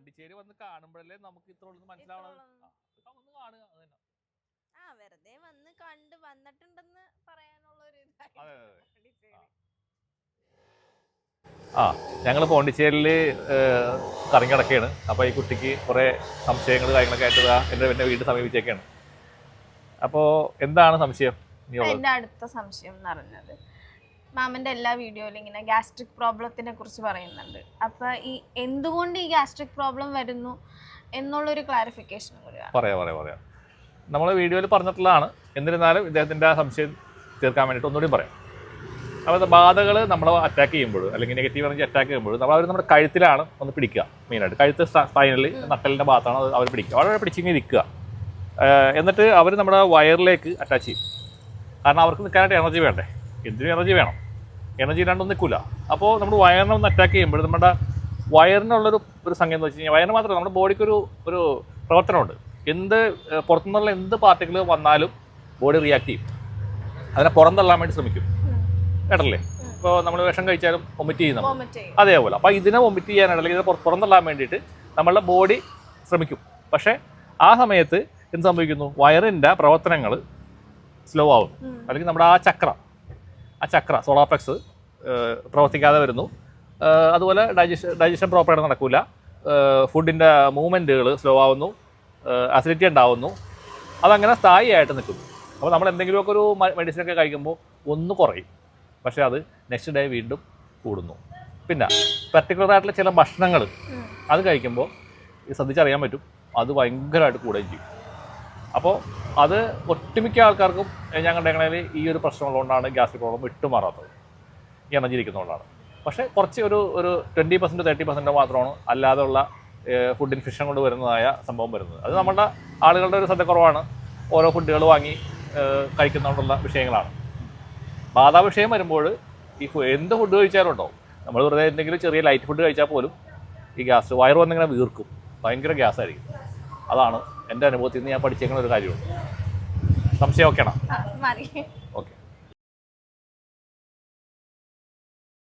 പോണ്ടിച്ചേരി വന്ന് കാണുമ്പോഴല്ലേ നമുക്ക് ഇത്ര മനസ്സിലാവണം. വന്ന് കാണുക അത് തന്നെ. വെറുതെ വന്ന് കണ്ട് വന്നിട്ടുണ്ടെന്ന് പറയാനുള്ള ഒരു ഞങ്ങൾ പോണ്ടിച്ചേരിയിൽ കറങ്ങി കിടക്കുകയാണ്. അപ്പോൾ ഈ കുട്ടിക്ക് കുറേ സംശയങ്ങൾ കാര്യങ്ങളൊക്കെ ആയിട്ട് എൻ്റെ വീട് സമീപിച്ചേക്കാണ്. അപ്പോൾ എന്താണ് സംശയം? എൻ്റെ അടുത്ത സംശയം എന്ന് പറഞ്ഞത് മാമൻ്റെ എല്ലാ വീഡിയോയിലും ഇങ്ങനെ ഗ്യാസ്ട്രിക് പ്രോബ്ലത്തിനെ കുറിച്ച് പറയുന്നുണ്ട്. അപ്പോൾ ഈ എന്തുകൊണ്ട് ഈ ഗ്യാസ്ട്രിക് പ്രോബ്ലം വരുന്നു എന്നുള്ളൊരു ക്ലാരിഫിക്കേഷൻ പറയാം. നമ്മൾ വീഡിയോയിൽ പറഞ്ഞിട്ടുള്ളതാണ്. എന്നിരുന്നാലും ഇദ്ദേഹത്തിൻ്റെ ആ സംശയം തീർക്കാൻ വേണ്ടിയിട്ട് ഒന്നുകൂടി പറയാം. അപ്പോൾ ബാധകൾ നമ്മൾ അറ്റാക്ക് ചെയ്യുമ്പോൾ അല്ലെങ്കിൽ നെഗറ്റീവ് എനർജി അറ്റാക്ക് ചെയ്യുമ്പോൾ അവർ നമ്മുടെ കഴുത്തിലാണ് ഒന്ന് പിടിക്കുക. മെയിനായിട്ട് കഴുത്ത് സ്പൈനൽ നട്ടലിൻ്റെ ഭാഗത്താണ് അവർ പിടിക്കുക. വളരെ പിടിച്ചിങ്ങനെ ഇരിക്കുക. എന്നിട്ട് അവർ നമ്മുടെ വയറിലേക്ക് അറ്റാച്ച് ചെയ്യും. കാരണം അവർക്ക് നിൽക്കാനായിട്ട് എനർജി വേണ്ടേ? എന്തിനും എനർജി വേണം. എനർജി ഇല്ലാണ്ടൊന്നും നിൽക്കില്ല. അപ്പോൾ നമ്മൾ വയറിനെ ഒന്ന് അറ്റാക്ക് ചെയ്യുമ്പോൾ നമ്മുടെ വയറിനുള്ളൊരു സംഖ്യ എന്ന് വെച്ച് കഴിഞ്ഞാൽ വയറിന് മാത്രമല്ല നമ്മുടെ ബോഡിക്കൊരു പ്രവർത്തനമുണ്ട്. പുറത്തുനിന്നുള്ള എന്ത് പാർട്ടിക്കിൾ വന്നാലും ബോഡി റിയാക്ട് ചെയ്യും. അതിനെ പുറന്തള്ളാൻ വേണ്ടി ശ്രമിക്കും. കേട്ടല്ലേ? ഇപ്പോൾ നമ്മൾ വിഷം കഴിച്ചാലും വൊമിറ്റ് ചെയ്യുന്നു അതേപോലെ. അപ്പോൾ ഇതിനെ വൊമിറ്റ് ചെയ്യാനായിട്ട് അല്ലെങ്കിൽ ഇത് പുറന്തള്ളാൻ വേണ്ടിയിട്ട് നമ്മളുടെ ബോഡി ശ്രമിക്കും. പക്ഷേ ആ സമയത്ത് എന്ത് സംഭവിക്കുന്നു? വയറിൻ്റെ പ്രവർത്തനങ്ങൾ സ്ലോ ആവും. അല്ലെങ്കിൽ നമ്മുടെ ആ ചക്ര സോളാർ പ്ലെക്സ് പ്രവർത്തിക്കാതെ വരുന്നു. അതുപോലെ ഡൈജഷൻ പ്രോപ്പറായിട്ട് നടക്കില്ല. ഫുഡിൻ്റെ മൂവ്മെൻറ്റുകൾ സ്ലോ ആവുന്നു. അസിഡിറ്റി ഉണ്ടാവുന്നു. അതങ്ങനെ സ്ഥായിയായിട്ട് നിൽക്കുന്നു. അപ്പോൾ നമ്മൾ എന്തെങ്കിലുമൊക്കെ ഒരു മെഡിസിനൊക്കെ കഴിക്കുമ്പോൾ ഒന്ന് കുറയും. പക്ഷേ അത് നെക്സ്റ്റ് ഡേ വീണ്ടും കൂടുന്നു. പിന്നെ പെർട്ടിക്കുലറായിട്ടുള്ള ചില ഭക്ഷണങ്ങൾ അത് കഴിക്കുമ്പോൾ ശ്രദ്ധിച്ചറിയാൻ പറ്റും അത് ഭയങ്കരമായിട്ട് കൂടുകയും ചെയ്യും. അപ്പോൾ അത് ഒട്ടുമിക്ക ആൾക്കാർക്കും ഞങ്ങളുടെ ഇടയിൽ ഈ ഒരു പ്രശ്നമുള്ളതുകൊണ്ടാണ് ഗ്യാസ്ട്രിക് പ്രോബ്ലം വിട്ടുമാറാത്തത്. ഈ എനർജി ഇരിക്കുന്നതുകൊണ്ടാണ്. പക്ഷേ കുറച്ച് ഒരു 20% 30% മാത്രമാണ് അല്ലാതെയുള്ള ഫുഡ് ഇൻഫെക്ഷൻ കൊണ്ട് വരുന്നതായ സംഭവം വരുന്നത്. അത് നമ്മുടെ ആളുകളുടെ ഒരു ശ്രദ്ധക്കുറവാണ്. ഓരോ ഫുഡുകൾ വാങ്ങി കഴിക്കുന്നതുകൊണ്ടുള്ള വിഷയങ്ങളാണ്. ബാധാ വിഷയം വരുമ്പോൾ ഈ എന്ത് ഫുഡ് കഴിച്ചാലും ഉണ്ടാവും. നമ്മൾ വെറുതെ എന്തെങ്കിലും ചെറിയ ലൈറ്റ് ഫുഡ് കഴിച്ചാൽ പോലും ഈ ഗ്യാസ് വയറ് വന്നിങ്ങനെ വീർക്കും. ഭയങ്കര ഗ്യാസായിരിക്കും. അതാണ് എൻ്റെ അനുഭവത്തിൽ നിന്ന് ഞാൻ പഠിച്ചേക്കുന്ന ഒരു കാര്യമുണ്ട്. സംശയം ഓക്കെയാണോ? ഓക്കെ.